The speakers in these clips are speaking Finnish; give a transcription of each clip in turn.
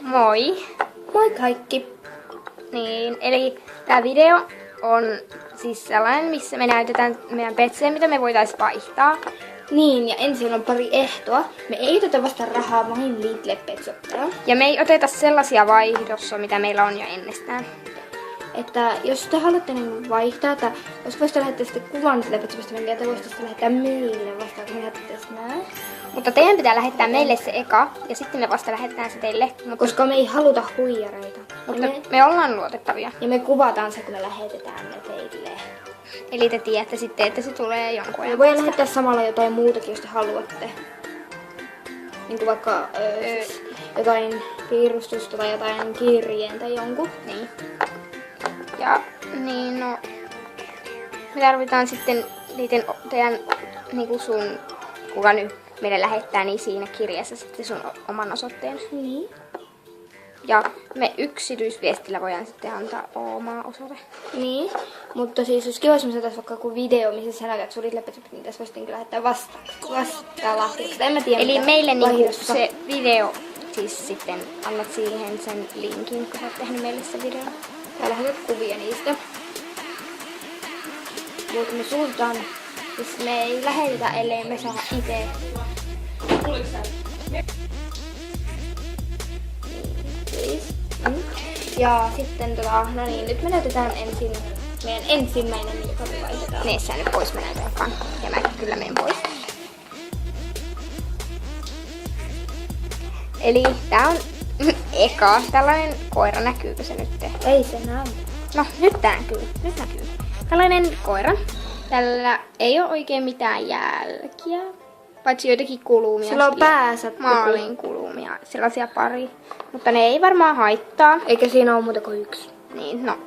Moi! Moi kaikki! Niin, eli tämä video on siis sellainen, missä me näytetään meidän petsejä, mitä me voitaisiin vaihtaa. Niin, ja ensin on pari ehtoa. Me ei oteta vasta rahaa, vain Lidl Petsoppeja. Ja me ei oteta sellaisia vaihdossa, mitä meillä on jo ennestään. Että jos te haluatte niin vaihtaa, tai jos voisitte lähettää sitten kuvan sitä Petsopesta, niin te voisitte sitten lähettää meille vasta, kun me lähettäisiin näin. Mutta teidän pitää lähettää meille se eka, ja sitten me vasta lähetetään se teille. Koska me ei haluta huijareita. Mutta me ollaan luotettavia. Ja me kuvataan se, kun me lähetetään ne teille. Eli te tiedätte sitten, että se tulee jonkun ajan. Me voidaan lähettää samalla jotain muutakin, jos te haluatte. Niin kuin vaikka siis jotain piirustusta tai jotain kirjeen tai jonkun. Niin. Ja niin no, me tarvitaan sitten niiden teidän niinku sun, kuka nyt meille lähettää, niin siinä kirjassa sitten sun oman osoitteen. Niin. Ja me yksityisviestillä voidaan sitten antaa oma osoite. Niin, mutta siis jos kiva, jos me saataisiin vaikka joku video, missä sä näytät sun Lidl-Petsopet, niin tässä voisi lähettää vastalahjaksi. En mä tiedä. Eli meille niinku se video, siis sitten annat siihen sen linkin, kun sä oot tehnyt meille se video. Ja lähetät kuvia niistä. Mutta me suuntaan, siis me ei lähetetä, ellei me saa itse. Ja sitten no niin, nyt me näytetään ensin meidän ensimmäinen, joka me vaihdetaan. Nee, sä nyt pois, mä näytän ekan. Ja mä kyllä menen pois. Eli tää on eka. Tällainen koira, näkyykö se nyt? Ei se näy. No, nyt tää näkyy. Nyt näkyy. Tällainen koira. Tällä ei ole oikein mitään jälkiä. Paitsi joitakin kulumia. Sillä on päässä maalin kulumia. Sellaisia pari. Mutta ne ei varmaan haittaa. Eikä siinä ole muuta kuin yksi. Niin, no.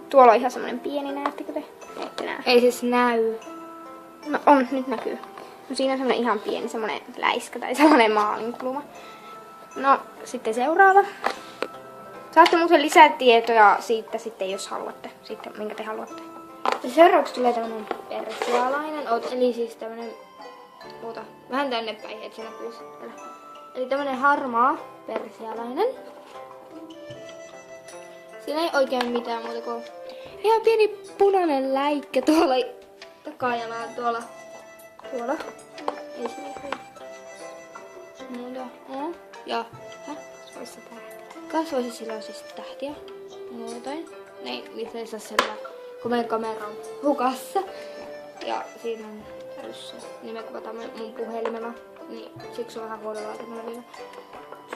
Tuolla on ihan semmonen pieni, näettekö te? Ette näe. Ei siis näy. No on, nyt näkyy. No siinä on semmonen ihan pieni semmonen läiskä tai sellainen maalinkuluma. No, sitten seuraava. Saatte muuten lisää tietoja siitä sitten, jos haluatte. Sitten, minkä te haluatte. Ja seuraavaksi tulee tämmönen persialainen. Eli siis tämmönen... vähän tänne päin, että se näkyisi. Eli tämmönen harmaa persialainen. Siinä ei oikein mitään muuta kuin ihan pieni punainen läikkä tuolla takajalalla tuolla. Ei se näkyy. Muuta. Ja kasvoissa sillä on siis tähtiä. Muutain. Niitä ei saa sillä komeen kameran hukassa. Ja siinä on täyssä. Niin me kuvataan mun puhelimella. Niin siksi on vähän huono laittamalla vielä.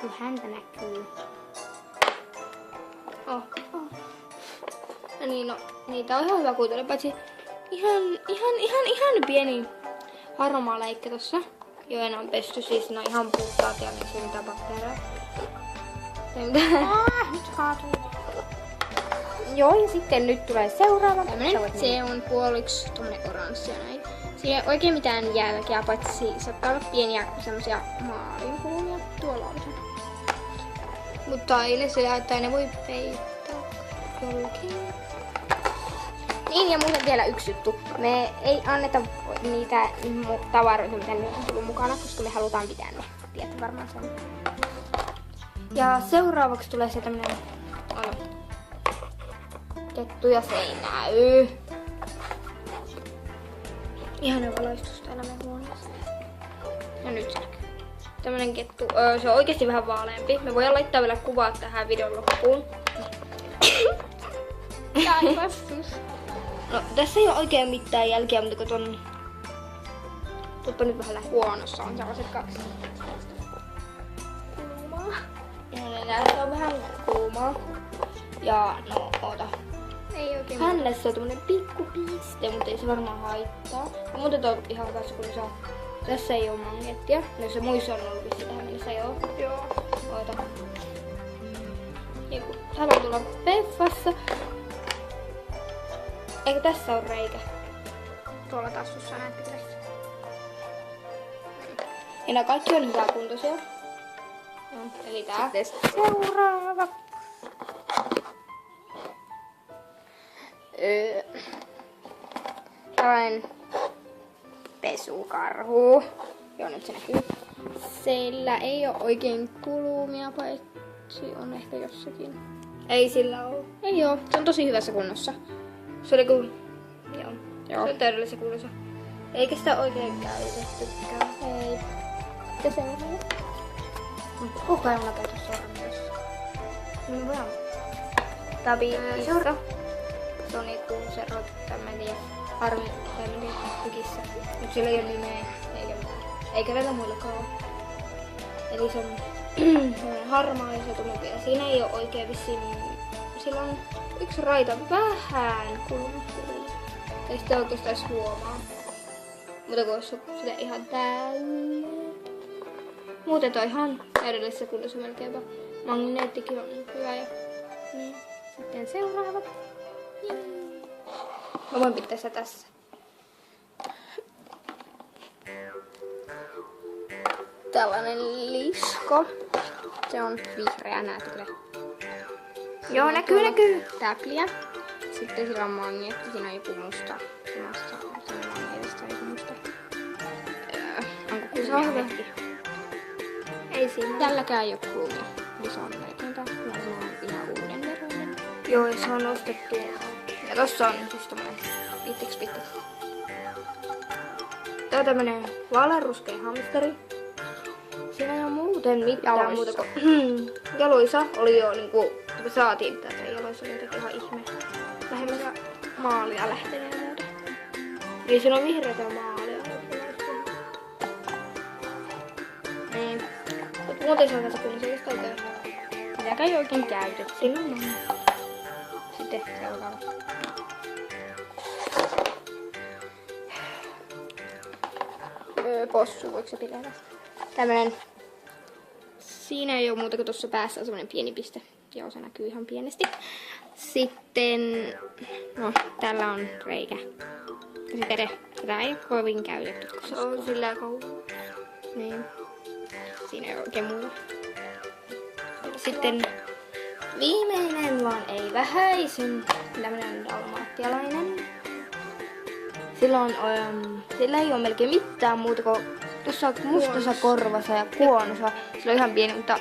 Sun häntä näkyy. No niin, no niitä on ihan hyvä kuuntella, paitsi ihan pieni harmaa läikkä tossa. Jo enää on pesty, siis ne on ihan puhtaat ja niissä ei mitään bakteereja. Nyt kaatuu. Joo, ja sitten nyt tulee seuraava. Se on puoliksi tommonen oranssi ja näin. Siinä ei oikein mitään jälkeä, paitsi saattaa olla pieniä semmosia maalinkulmia. Tuolla on se. Mutta ei ne sillä, että ne voi peittää jollakin. Niin, ja muuten vielä yksi juttu. Me ei anneta niitä tavaroita, mitä nyt on tullut mukana, koska me halutaan pitää ne. Tiedätte varmaan sen. Ja seuraavaksi tulee se tämmönen kettu ja se ei näy. Ihana valaistus täällä meidän huoneessa. Ja nyt se näkyy. Tämmönen kettu. Se on oikeesti vähän vaaleampi. Me voidaan laittaa vielä kuvat tähän videon loppuun. Taivastus. No tässä ei ole oikein mitään jälkiä, mutta kun ton... Tuoppa nyt vähän lähellä. Huonossa on sellaiset kaksi. Kuumaa. Ja näissä on vähän kuumaa. Ja no oota. Ei oikein. Hänelle se on tämmönen pikku piste, mutta ei se varmaan haittaa. Ja muuten toi on ihan hyvä, kun se on... Tässä ei oo magneettia. No se muissa on ollut vissiin tähän mennessä joo. Joo. Oota. Joku. Haluan tulla peffassa. Eikö tässä ole reikä? Tuolla tassussa näette tässä. Ja nämä kaikki on hyväkuntoisia. No, eli tää. Sitten seuraava. Tällainen pesukarhu. Joo, nyt se näkyy. Sillä ei ole oikein kulumia, Se on ehkä jossakin. Ei sillä oo. Ei oo, se on tosi hyvässä kunnossa. Se oli kun... Joo. Joo. Se on täydellisessä kunnossa. Eikä sitä oikein käytettykään. Ei. Ja se on hyvä. Kuka ei mulla käytä sormiossa? No vaan. Seura. Se on niinku se tämmöinen ja harmi tämmöinen tykissä. Mut sillä ei oo nimeä eikä mitään. Eikä näillä muillakaan oo. Eli se on semmoinen harmaa ja se on tumempi. Ja siinä ei oo oikein vissiin... Sillä on yksi raita vähän kulmassa. Ei sitä oikeastaan edes huomaa. Mutta kun olisi sitä ihan tälleen. Muuten toi ihan täydellisessä kunnossa melkeinpä. Magneettikin on hyvä ja... Niin. Sitten seuraava. Mä voin pitää sitä tässä. Tällainen lisko. Se on vihreä, näetkö kyllä? Joo, näkyy. Täpliä. Sitten sillä on magneetti, siinä on joku musta. Samassa magneetista on joku musta. Onko Se on kulmia hyvä. hetki? Ei siinä. Tälläkään ei oo kulmia. Niin se on melkeinpä varmaan ihan uuden veroinen. Joo, ja se on ostettu. Ja tossa on siis tommonen Pittiks. tää on tämmönen vaaleanruskea hamsteri. Siinä ei oo muuten mitään Jaloissa. muuta kuin... Jaloissa oli jo niinku... Me saatiin tätä. Jaloissa oli jotenkin ihan ihme. Lähemmäs maalia lähteneen muuten. Niin siinä on vihreätä maalia. Niin. Mut muuten se on tässä kunnossa oikeastaan oikein. Sitäkään ei oikein käytetty. Siinä on noin. Sitten seuraava. Possu, voiko se pitää tästä? Tämmönen. Siinä ei oo muuta kuin tuossa päässä on semmonen pieni piste. Joo, se näkyy ihan pienesti. Sitten, no, tällä on reikä. Ja sitten tätä ei oo kovin käytetty. Se on sillä kauan. Niin. Siinä ei oo oikein muuta. Sitten viimeinen, vaan ei vähäisin. Tämmönen dalmaattialainen. Sillä ei ole melkein mitään muuta kuin tuossa mustassa korvassa ja kuonossa. Sillä on ihan pieni, mutta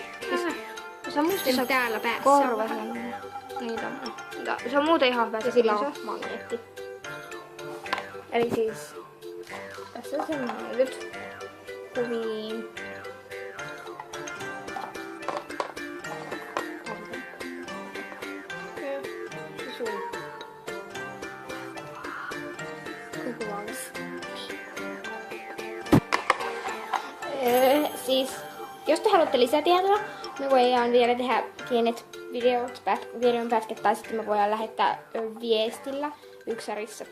tuossa mustassa Sitten täällä päässä on korvassa vähän. niin tommonen. Ja se on muuten ihan hyvä. Ja sillä on magneetti. Eli siis tässä on semmoinen nyt kuviin. Siis, jos te haluatte lisätietoa, me voidaan vielä tehdä pienet videon pätkät, tai sitten me voidaan lähettää viestillä yksärissa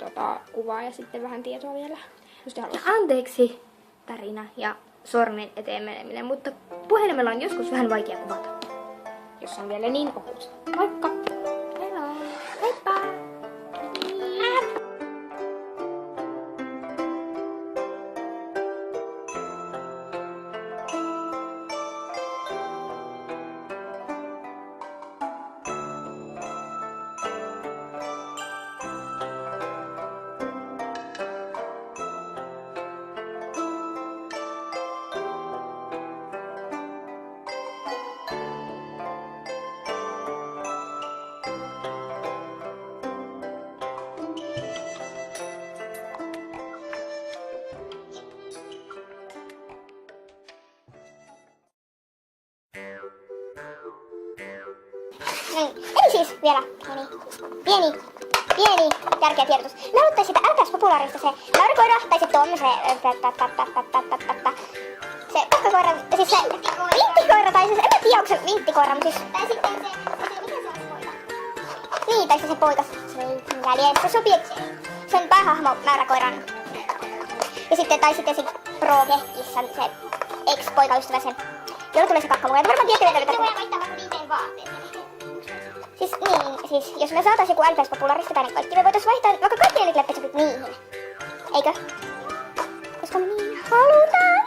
kuvaa ja sitten vähän tietoa vielä, jos te haluatte. Anteeksi Tarina ja sormen eteen meneminen, mutta puhelimella on joskus vähän vaikea kuvata. Jos on vielä niin ohut. Moikka! Hello! Heippa! Eli siis vielä pieni tärkeä tiedotus. Mä aloittaisin sitä älkääs populaarista se naurakoira tai se Tom, se kakkakoira, siis se vinttikoira tai se, en mä tiedä onko se vinttikoira, mutta siis... Tai sitten se mikä se on se poika? Niin, tai se poika, se sopii, sen päähahmo naurakoiran. Ja sitten, tai sitten se Pro-kissan, se ex-poikaystävä, se, jolla tulee se kakkamuja. Varmaan tiedätte, että... Se voi vaihtaa vaikka viiteen vaatteeseen. Siis jos me saatais joku LPS populaaristipäinen kaikki, me voitais vaihtaa vaikka kaikki ne leppäsopit niihin. Eikö? Koska me niin halutaan.